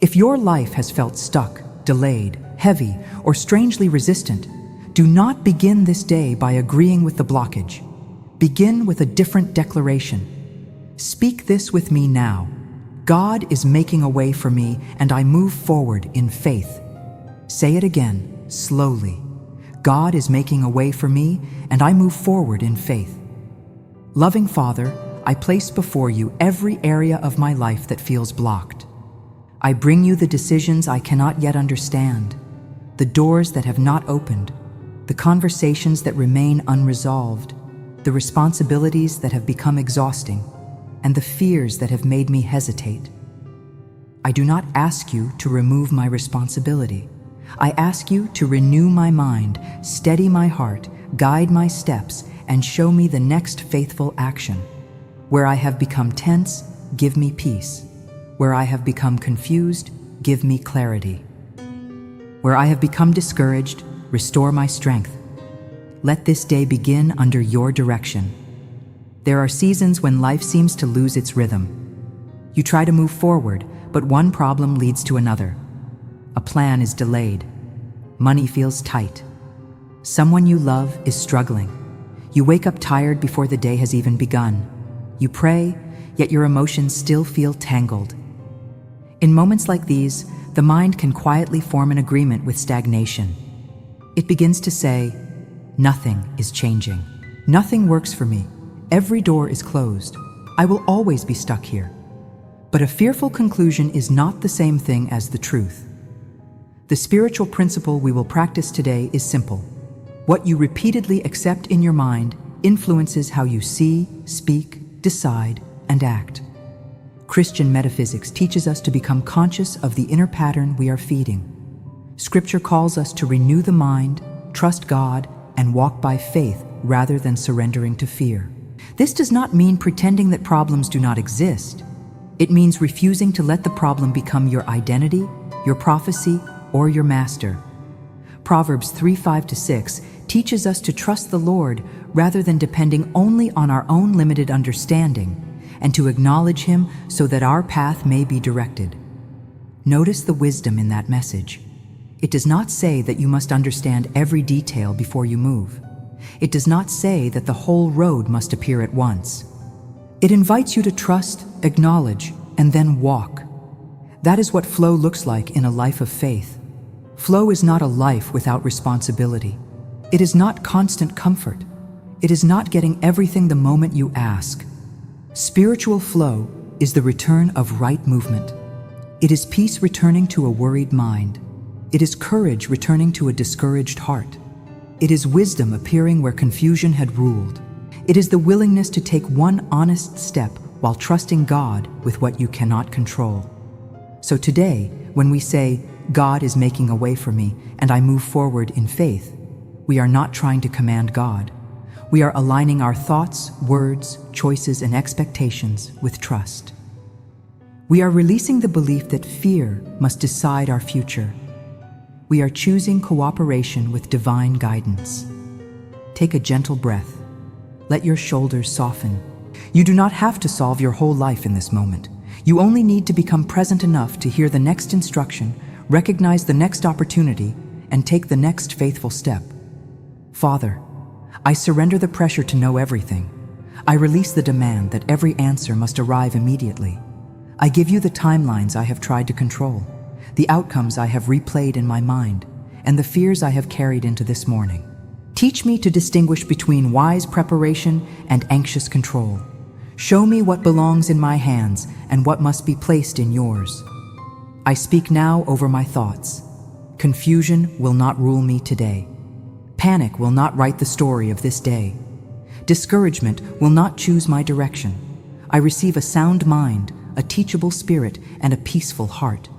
If your life has felt stuck, delayed, heavy, or strangely resistant, do not begin this day by agreeing with the blockage. Begin with a different declaration. Speak this with me now. God is making a way for me, and I move forward in faith. Say it again, slowly. God is making a way for me, and I move forward in faith. Loving Father, I place before you every area of my life that feels blocked. I bring you the decisions I cannot yet understand, the doors that have not opened, the conversations that remain unresolved, the responsibilities that have become exhausting, and the fears that have made me hesitate. I do not ask you to remove my responsibility. I ask you to renew my mind, steady my heart, guide my steps, and show me the next faithful action. Where I have become tense, give me peace. Where I have become confused, give me clarity. Where I have become discouraged, restore my strength. Let this day begin under your direction. There are seasons when life seems to lose its rhythm. You try to move forward, but one problem leads to another. A plan is delayed. Money feels tight. Someone you love is struggling. You wake up tired before the day has even begun. You pray, yet your emotions still feel tangled. In moments like these, the mind can quietly form an agreement with stagnation. It begins to say, nothing is changing. Nothing works for me. Every door is closed. I will always be stuck here. But a fearful conclusion is not the same thing as the truth. The spiritual principle we will practice today is simple. What you repeatedly accept in your mind influences how you see, speak, decide, and act. Christian Metaphysics teaches us to become conscious of the inner pattern we are feeding. Scripture calls us to renew the mind, trust God, and walk by faith rather than surrendering to fear. This does not mean pretending that problems do not exist. It means refusing to let the problem become your identity, your prophecy, or your master. Proverbs 3:5-6 teaches us to trust the Lord rather than depending only on our own limited understanding, and to acknowledge Him so that our path may be directed. Notice the wisdom in that message. It does not say that you must understand every detail before you move. It does not say that the whole road must appear at once. It invites you to trust, acknowledge, and then walk. That is what flow looks like in a life of faith. Flow is not a life without responsibility. It is not constant comfort. It is not getting everything the moment you ask. Spiritual flow is the return of right movement. It is peace returning to a worried mind. It is courage returning to a discouraged heart. It is wisdom appearing where confusion had ruled. It is the willingness to take one honest step while trusting God with what you cannot control. So today, when we say, God is making a way for me, and I move forward in faith, we are not trying to command God. We are aligning our thoughts, words, choices, and expectations with trust. We are releasing the belief that fear must decide our future. We are choosing cooperation with divine guidance. Take a gentle breath. Let your shoulders soften. You do not have to solve your whole life in this moment. You only need to become present enough to hear the next instruction, recognize the next opportunity, and take the next faithful step. Father, I surrender the pressure to know everything. I release the demand that every answer must arrive immediately. I give you the timelines I have tried to control, the outcomes I have replayed in my mind, and the fears I have carried into this morning. Teach me to distinguish between wise preparation and anxious control. Show me what belongs in my hands and what must be placed in yours. I speak now over my thoughts. Confusion will not rule me today. Panic will not write the story of this day. Discouragement will not choose my direction. I receive a sound mind, a teachable spirit, and a peaceful heart.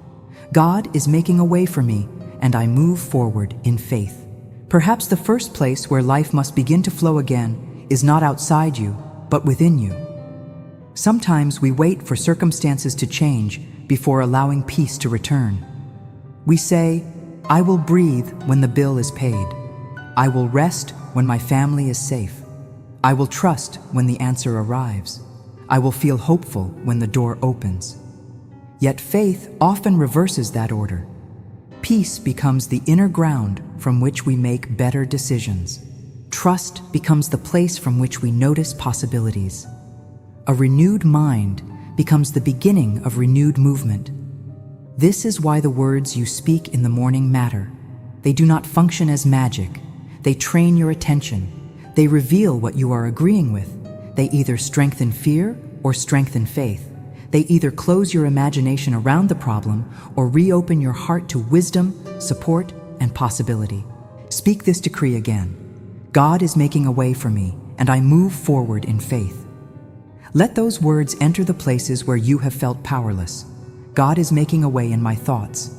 God is making a way for me, and I move forward in faith. Perhaps the first place where life must begin to flow again is not outside you, but within you. Sometimes we wait for circumstances to change before allowing peace to return. We say, I will breathe when the bill is paid. I will rest when my family is safe. I will trust when the answer arrives. I will feel hopeful when the door opens. Yet faith often reverses that order. Peace becomes the inner ground from which we make better decisions. Trust becomes the place from which we notice possibilities. A renewed mind becomes the beginning of renewed movement. This is why the words you speak in the morning matter. They do not function as magic. They train your attention. They reveal what you are agreeing with. They either strengthen fear or strengthen faith. They either close your imagination around the problem or reopen your heart to wisdom, support, and possibility. Speak this decree again. God is making a way for me, and I move forward in faith. Let those words enter the places where you have felt powerless. God is making a way in my thoughts.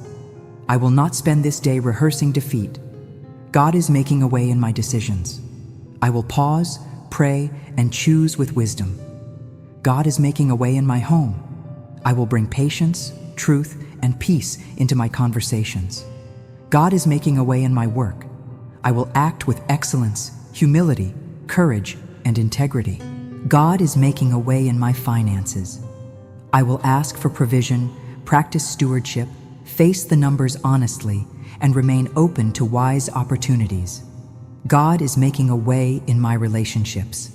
I will not spend this day rehearsing defeat. God is making a way in my decisions. I will pause, pray, and choose with wisdom. God is making a way in my home. I will bring patience, truth, and peace into my conversations. God is making a way in my work. I will act with excellence, humility, courage, and integrity. God is making a way in my finances. I will ask for provision, practice stewardship, face the numbers honestly, and remain open to wise opportunities. God is making a way in my relationships.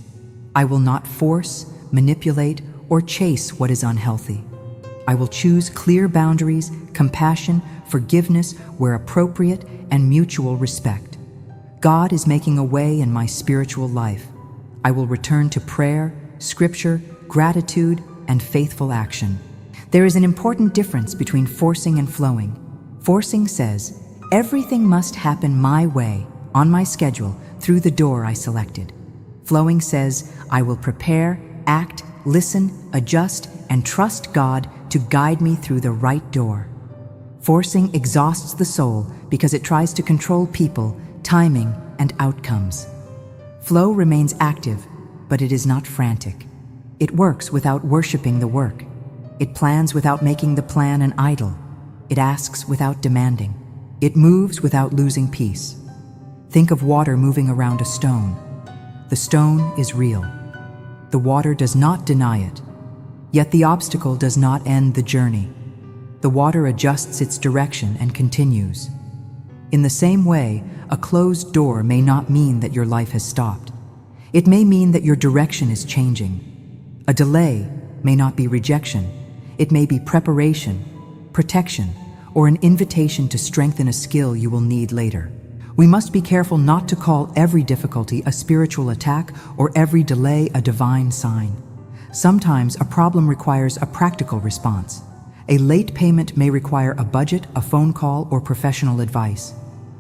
I will not force, manipulate, or chase what is unhealthy. I will choose clear boundaries, compassion, forgiveness where appropriate, and mutual respect. God is making a way in my spiritual life. I will return to prayer, scripture, gratitude, and faithful action. There is an important difference between forcing and flowing. Forcing says, everything must happen my way, on my schedule, through the door I selected. Flowing says, I will prepare, act, listen, adjust, and trust God to guide me through the right door. Forcing exhausts the soul because it tries to control people, timing, and outcomes. Flow remains active, but it is not frantic. It works without worshiping the work. It plans without making the plan an idol. It asks without demanding. It moves without losing peace. Think of water moving around a stone. The stone is real. The water does not deny it. Yet the obstacle does not end the journey. The water adjusts its direction and continues. In the same way, a closed door may not mean that your life has stopped. It may mean that your direction is changing. A delay may not be rejection. It may be preparation, protection, or an invitation to strengthen a skill you will need later. We must be careful not to call every difficulty a spiritual attack or every delay a divine sign. Sometimes a problem requires a practical response. A late payment may require a budget, a phone call, or professional advice.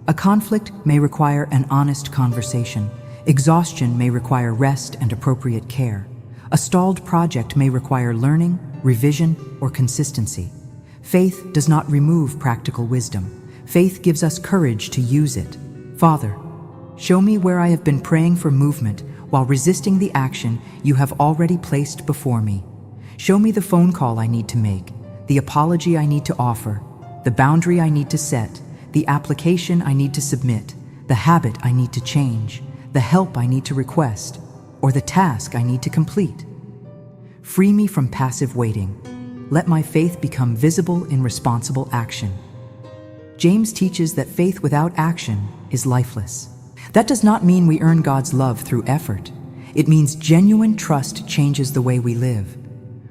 A conflict may require an honest conversation. Exhaustion may require rest and appropriate care. A stalled project may require learning, revision, or consistency. Faith does not remove practical wisdom. Faith gives us courage to use it. Father, show me where I have been praying for movement while resisting the action you have already placed before me. Show me the phone call I need to make, the apology I need to offer, the boundary I need to set, the application I need to submit, the habit I need to change, the help I need to request, or the task I need to complete. Free me from passive waiting. Let my faith become visible in responsible action. James teaches that faith without action is lifeless. That does not mean we earn God's love through effort. It means genuine trust changes the way we live.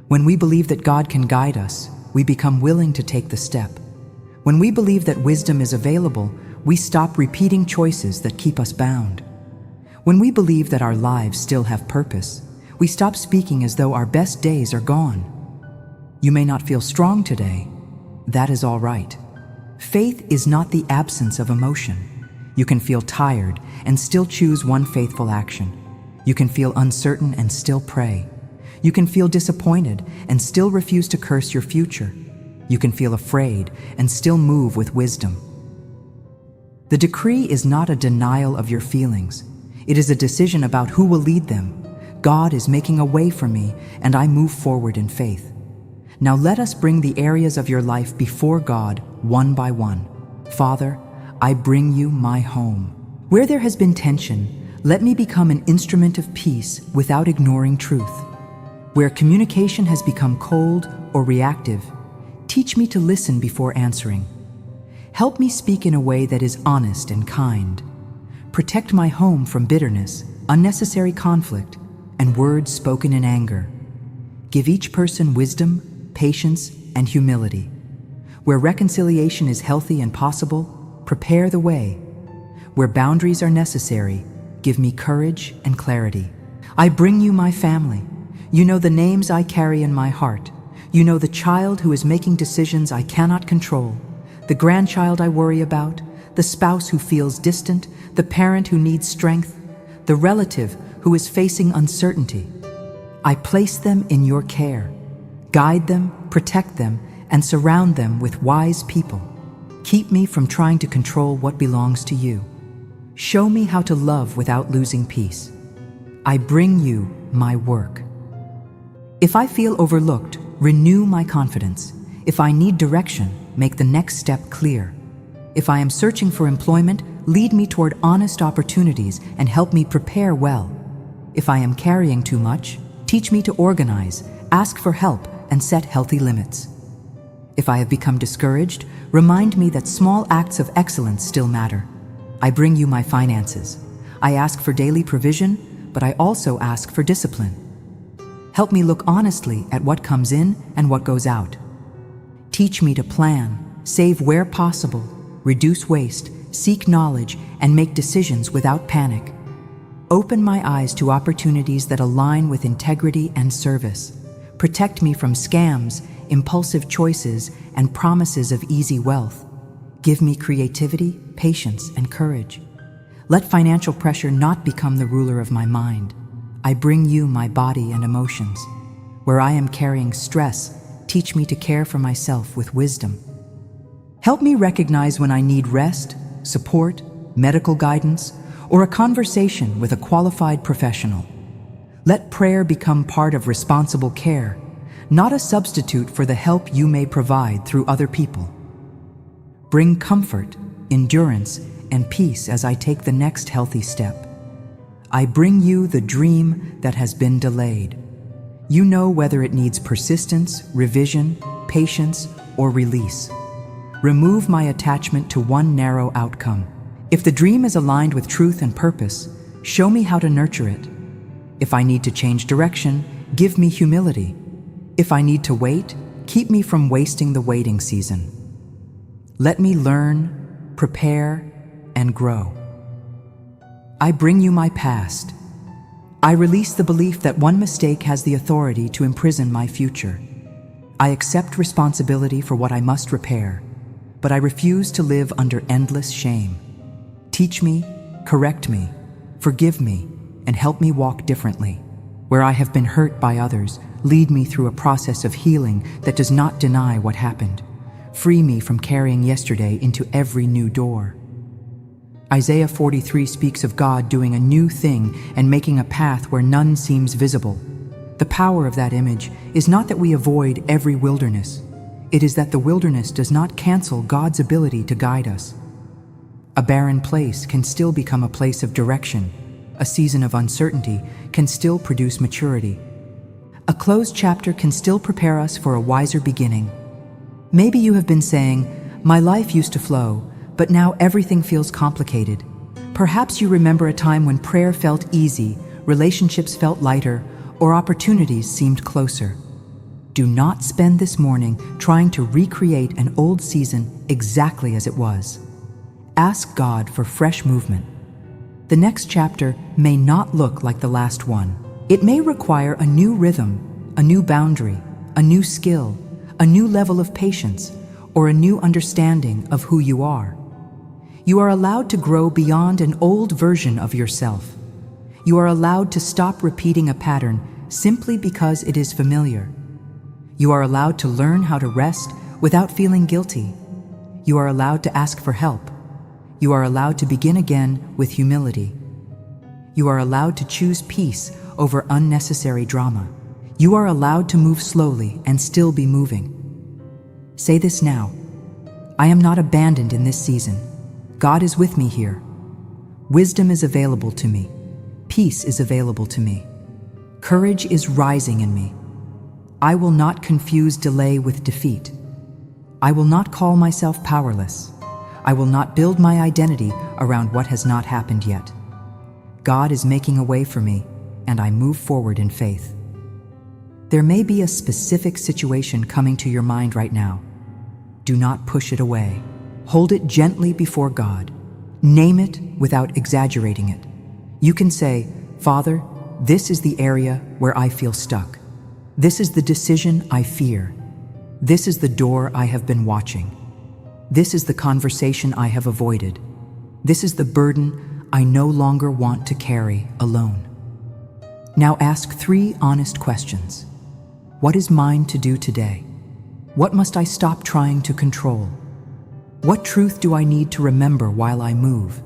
When we believe that God can guide us, we become willing to take the step. When we believe that wisdom is available, we stop repeating choices that keep us bound. When we believe that our lives still have purpose, we stop speaking as though our best days are gone. You may not feel strong today. That is all right. Faith is not the absence of emotion. You can feel tired and still choose one faithful action. You can feel uncertain and still pray. You can feel disappointed and still refuse to curse your future. You can feel afraid and still move with wisdom. The decree is not a denial of your feelings. It is a decision about who will lead them. God is making a way for me, and I move forward in faith. Now let us bring the areas of your life before God one by one. Father, I bring you my home. Where there has been tension, let me become an instrument of peace without ignoring truth. Where communication has become cold or reactive, Teach me to listen before answering. Help me speak in a way that is honest and kind. Protect my home from bitterness, unnecessary conflict, and words spoken in anger. Give each person wisdom, patience, and humility. Where reconciliation is healthy and possible, prepare the way. Where boundaries are necessary, give me courage and clarity. I bring you my family. You know the names I carry in my heart. You know the child who is making decisions I cannot control, the grandchild I worry about, the spouse who feels distant, the parent who needs strength, the relative who is facing uncertainty. I place them in your care. Guide them, protect them, and surround them with wise people. Keep me from trying to control what belongs to you. Show me how to love without losing peace. I bring you my work. If I feel overlooked, renew my confidence. If I need direction, make the next step clear. If I am searching for employment, lead me toward honest opportunities and help me prepare well. If I am carrying too much, teach me to organize, ask for help, and set healthy limits. If I have become discouraged, remind me that small acts of excellence still matter. I bring you my finances. I ask for daily provision, but I also ask for discipline. Help me look honestly at what comes in and what goes out. Teach me to plan, save where possible, reduce waste, seek knowledge, and make decisions without panic. Open my eyes to opportunities that align with integrity and service. Protect me from scams, impulsive choices, and promises of easy wealth. Give me creativity, patience, and courage. Let financial pressure not become the ruler of my mind. I bring you my body and emotions. Where I am carrying stress, teach me to care for myself with wisdom. Help me recognize when I need rest, support, medical guidance, or a conversation with a qualified professional. Let prayer become part of responsible care, not a substitute for the help you may provide through other people. Bring comfort, endurance, and peace as I take the next healthy step. I bring you the dream that has been delayed. You know whether it needs persistence, revision, patience, or release. Remove my attachment to one narrow outcome. If the dream is aligned with truth and purpose, show me how to nurture it. If I need to change direction, give me humility. If I need to wait, keep me from wasting the waiting season. Let me learn, prepare, and grow. I bring you my past. I release the belief that one mistake has the authority to imprison my future. I accept responsibility for what I must repair, but I refuse to live under endless shame. Teach me, correct me, forgive me, and help me walk differently. Where I have been hurt by others, lead me through a process of healing that does not deny what happened. Free me from carrying yesterday into every new door. Isaiah 43 speaks of God doing a new thing and making a path where none seems visible. The power of that image is not that we avoid every wilderness. It is that the wilderness does not cancel God's ability to guide us. A barren place can still become a place of direction. A season of uncertainty can still produce maturity. A closed chapter can still prepare us for a wiser beginning. Maybe you have been saying, "My life used to flow, but now everything feels complicated." Perhaps you remember a time when prayer felt easy, relationships felt lighter, or opportunities seemed closer. Do not spend this morning trying to recreate an old season exactly as it was. Ask God for fresh movement. The next chapter may not look like the last one. It may require a new rhythm, a new boundary, a new skill, a new level of patience, or a new understanding of who you are. You are allowed to grow beyond an old version of yourself. You are allowed to stop repeating a pattern simply because it is familiar. You are allowed to learn how to rest without feeling guilty. You are allowed to ask for help. You are allowed to begin again with humility. You are allowed to choose peace over unnecessary drama. You are allowed to move slowly and still be moving. Say this now: I am not abandoned in this season. God is with me here. Wisdom is available to me. Peace is available to me. Courage is rising in me. I will not confuse delay with defeat. I will not call myself powerless. I will not build my identity around what has not happened yet. God is making a way for me, and I move forward in faith. There may be a specific situation coming to your mind right now. Do not push it away. Hold it gently before God. Name it without exaggerating it. You can say, Father, this is the area where I feel stuck. This is the decision I fear. This is the door I have been watching. This is the conversation I have avoided. This is the burden I no longer want to carry alone. Now ask 3 honest questions. What is mine to do today? What must I stop trying to control? What truth do I need to remember while I move?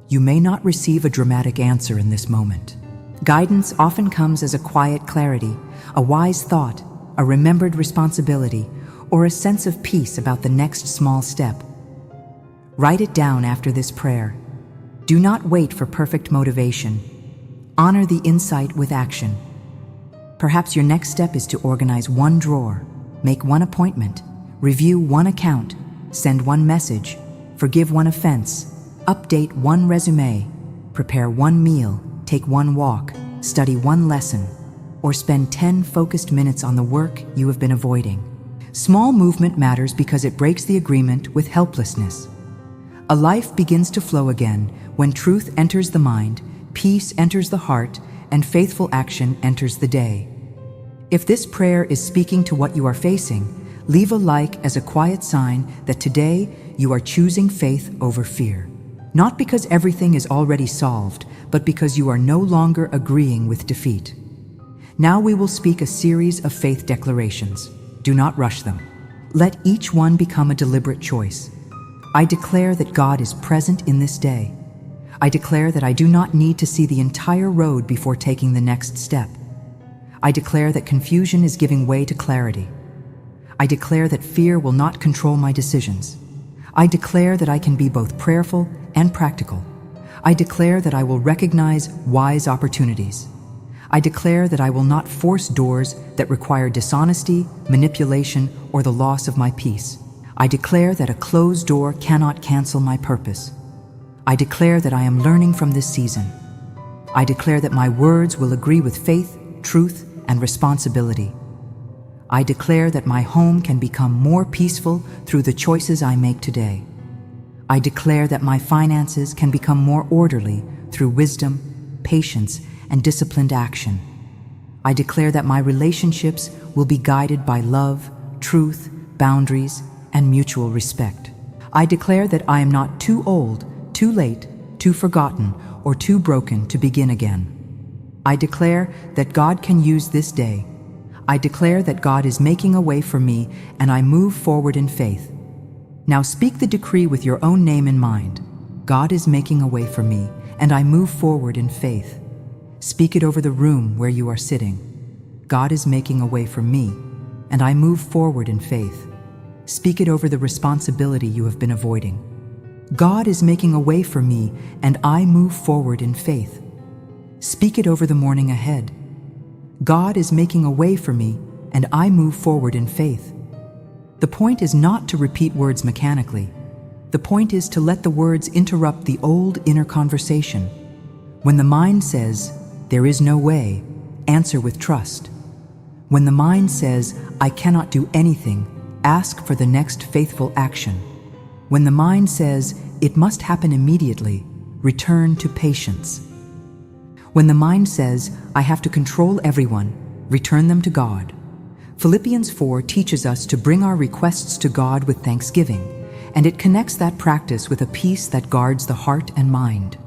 You may not receive a dramatic answer in this moment. Guidance often comes as a quiet clarity, a wise thought, a remembered responsibility, or a sense of peace about the next small step. Write it down after this prayer. Do not wait for perfect motivation. Honor the insight with action. Perhaps your next step is to organize 1 drawer, make 1 appointment, review 1 account, send 1 message, forgive 1 offense, update 1 resume, prepare 1 meal, take 1 walk, study 1 lesson, or spend 10 focused minutes on the work you have been avoiding. Small movement matters because it breaks the agreement with helplessness. A life begins to flow again when truth enters the mind, peace enters the heart, and faithful action enters the day. If this prayer is speaking to what you are facing, leave a like as a quiet sign that today you are choosing faith over fear. Not because everything is already solved, but because you are no longer agreeing with defeat. Now we will speak a series of faith declarations. Do not rush them. Let each one become a deliberate choice. I declare that God is present in this day. I declare that I do not need to see the entire road before taking the next step. I declare that confusion is giving way to clarity. I declare that fear will not control my decisions. I declare that I can be both prayerful and practical. I declare that I will recognize wise opportunities. I declare that I will not force doors that require dishonesty, manipulation, or the loss of my peace. I declare that a closed door cannot cancel my purpose. I declare that I am learning from this season. I declare that my words will agree with faith, truth, and responsibility. I declare that my home can become more peaceful through the choices I make today. I declare that my finances can become more orderly through wisdom, patience, and disciplined action. I declare that my relationships will be guided by love, truth, boundaries, and mutual respect. I declare that I am not too old, too late, too forgotten, or too broken to begin again. I declare that God can use this day. I declare that God is making a way for me, and I move forward in faith. Now speak the decree with your own name in mind. God is making a way for me, and I move forward in faith. Speak it over the room where you are sitting. God is making a way for me, and I move forward in faith. Speak it over the responsibility you have been avoiding. God is making a way for me, and I move forward in faith. Speak it over the morning ahead. God is making a way for me, and I move forward in faith. The point is not to repeat words mechanically. The point is to let the words interrupt the old inner conversation. When the mind says, "There is no way," answer with trust. When the mind says, "I cannot do anything," ask for the next faithful action. When the mind says, "It must happen immediately," return to patience. When the mind says, "I have to control everyone," return them to God. Philippians 4 teaches us to bring our requests to God with thanksgiving, and it connects that practice with a peace that guards the heart and mind.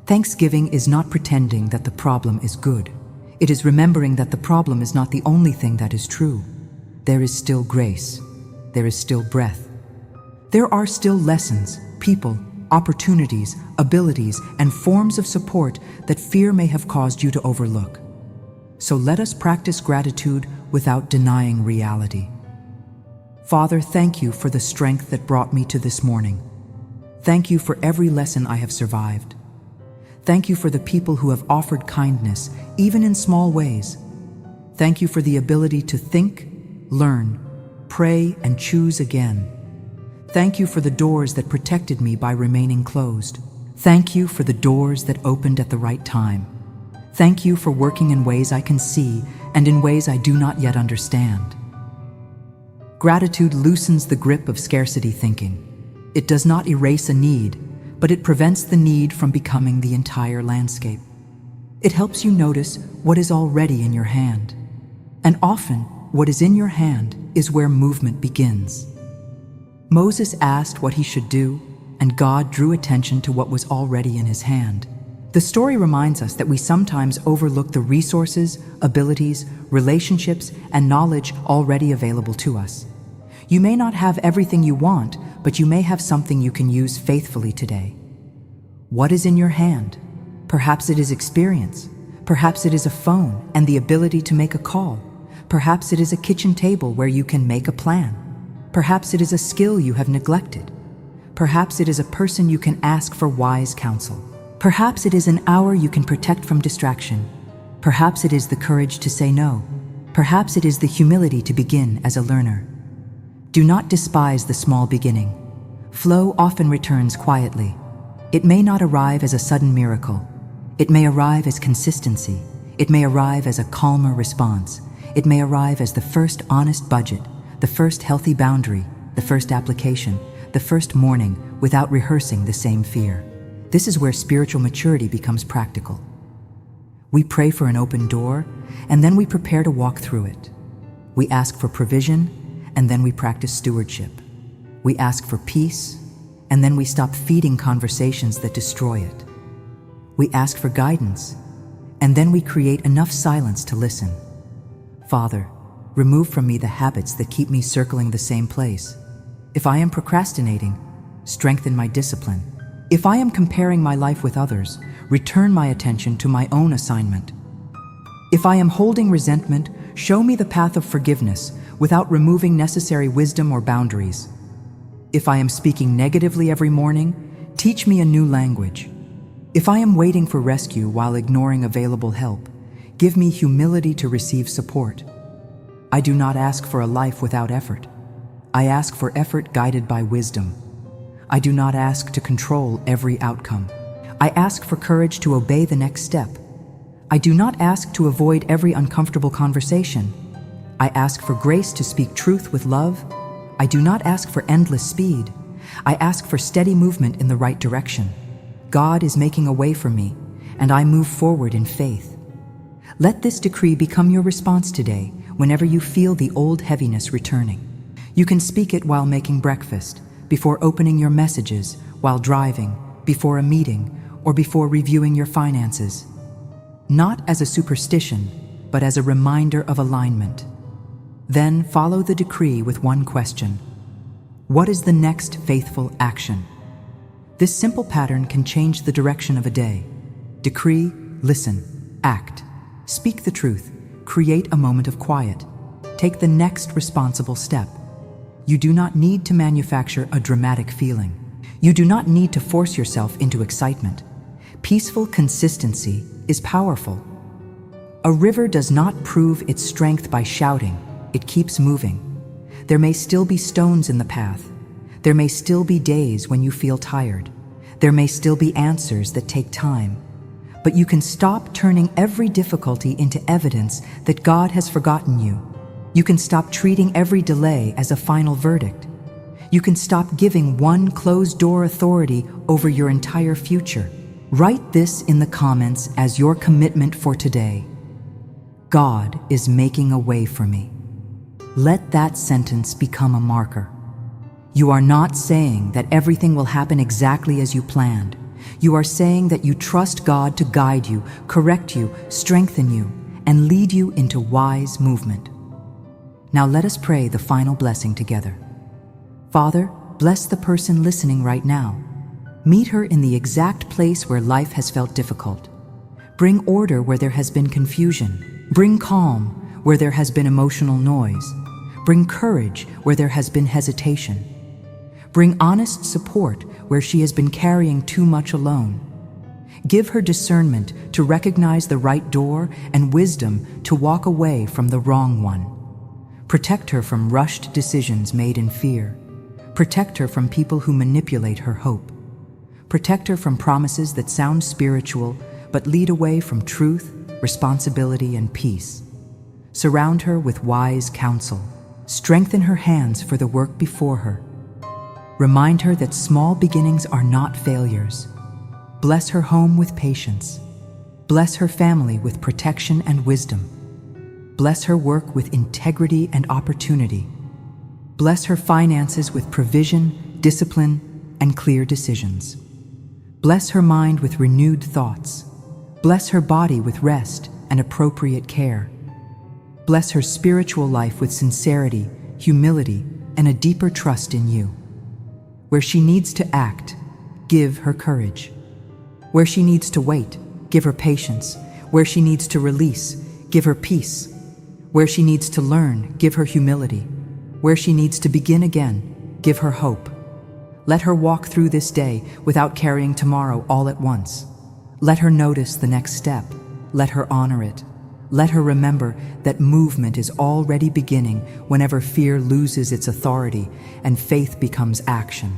Thanksgiving is not pretending that the problem is good. It is remembering that the problem is not the only thing that is true. There is still grace. There is still breath. There are still lessons, people, opportunities, abilities, and forms of support that fear may have caused you to overlook. So let us practice gratitude without denying reality. Father, thank you for the strength that brought me to this morning. Thank you for every lesson I have survived. Thank you for the people who have offered kindness, even in small ways. Thank you for the ability to think, learn, pray, and choose again. Thank you for the doors that protected me by remaining closed. Thank you for the doors that opened at the right time. Thank you for working in ways I can see and in ways I do not yet understand. Gratitude loosens the grip of scarcity thinking. It does not erase a need, but it prevents the need from becoming the entire landscape. It helps you notice what is already in your hand. And often, what is in your hand is where movement begins. Moses asked what he should do, and God drew attention to what was already in his hand. The story reminds us that we sometimes overlook the resources, abilities, relationships, and knowledge already available to us. You may not have everything you want, but you may have something you can use faithfully today. What is in your hand? Perhaps it is experience. Perhaps it is a phone and the ability to make a call. Perhaps it is a kitchen table where you can make a plan. Perhaps it is a skill you have neglected. Perhaps it is a person you can ask for wise counsel. Perhaps it is an hour you can protect from distraction. Perhaps it is the courage to say no. Perhaps it is the humility to begin as a learner. Do not despise the small beginning. Flow often returns quietly. It may not arrive as a sudden miracle. It may arrive as consistency. It may arrive as a calmer response. It may arrive as the first honest budget, the first healthy boundary, the first application, the first morning without rehearsing the same fear. This is where spiritual maturity becomes practical. We pray for an open door, and then we prepare to walk through it. We ask for provision, and then we practice stewardship. We ask for peace, and then we stop feeding conversations that destroy it. We ask for guidance, and then we create enough silence to listen. Father, remove from me the habits that keep me circling the same place. If I am procrastinating, strengthen my discipline. If I am comparing my life with others, return my attention to my own assignment. If I am holding resentment, show me the path of forgiveness without removing necessary wisdom or boundaries. If I am speaking negatively every morning, teach me a new language. If I am waiting for rescue while ignoring available help, give me humility to receive support. I do not ask for a life without effort. I ask for effort guided by wisdom. I do not ask to control every outcome. I ask for courage to obey the next step. I do not ask to avoid every uncomfortable conversation. I ask for grace to speak truth with love. I do not ask for endless speed. I ask for steady movement in the right direction. God is making a way for me, and I move forward in faith. Let this decree become your response today whenever you feel the old heaviness returning. You can speak it while making breakfast, before opening your messages, while driving, before a meeting, or before reviewing your finances. Not as a superstition, but as a reminder of alignment. Then follow the decree with one question. What is the next faithful action? This simple pattern can change the direction of a day. Decree, listen, act. Speak the truth. Create a moment of quiet. Take the next responsible step. You do not need to manufacture a dramatic feeling. You do not need to force yourself into excitement. Peaceful consistency is powerful. A river does not prove its strength by shouting. It keeps moving. There may still be stones in the path. There may still be days when you feel tired. There may still be answers that take time. But you can stop turning every difficulty into evidence that God has forgotten you. You can stop treating every delay as a final verdict. You can stop giving one closed-door authority over your entire future. Write this in the comments as your commitment for today. God is making a way for me. Let that sentence become a marker. You are not saying that everything will happen exactly as you planned. You are saying that you trust God to guide you, correct you, strengthen you, and lead you into wise movement. Now let us pray the final blessing together. Father, bless the person listening right now. Meet her in the exact place where life has felt difficult. Bring order where there has been confusion. Bring calm where there has been emotional noise. Bring courage where there has been hesitation. Bring honest support where she has been carrying too much alone. Give her discernment to recognize the right door and wisdom to walk away from the wrong one. Protect her from rushed decisions made in fear. Protect her from people who manipulate her hope. Protect her from promises that sound spiritual but lead away from truth, responsibility, and peace. Surround her with wise counsel. Strengthen her hands for the work before her. Remind her that small beginnings are not failures. Bless her home with patience. Bless her family with protection and wisdom. Bless her work with integrity and opportunity. Bless her finances with provision, discipline, and clear decisions. Bless her mind with renewed thoughts. Bless her body with rest and appropriate care. Bless her spiritual life with sincerity, humility, and a deeper trust in you. Where she needs to act, give her courage. Where she needs to wait, give her patience. Where she needs to release, give her peace. Where she needs to learn, give her humility. Where she needs to begin again, give her hope. Let her walk through this day without carrying tomorrow all at once. Let her notice the next step. Let her honor it. Let her remember that movement is already beginning whenever fear loses its authority and faith becomes action.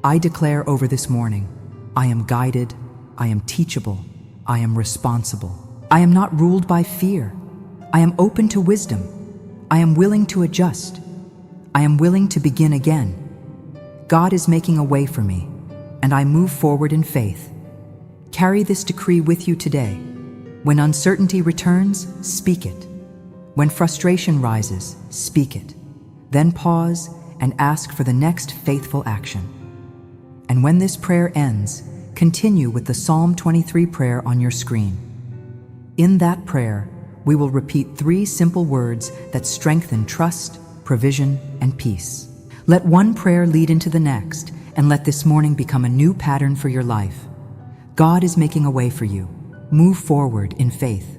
I declare over this morning, I am guided, I am teachable, I am responsible. I am not ruled by fear. I am open to wisdom. I am willing to adjust. I am willing to begin again. God is making a way for me, and I move forward in faith. Carry this decree with you today. When uncertainty returns, speak it. When frustration rises, speak it. Then pause and ask for the next faithful action. And when this prayer ends, continue with the Psalm 23 prayer on your screen. In that prayer, we will repeat 3 simple words that strengthen trust, provision, and peace. Let one prayer lead into the next, and let this morning become a new pattern for your life. God is making a way for you. Move forward in faith.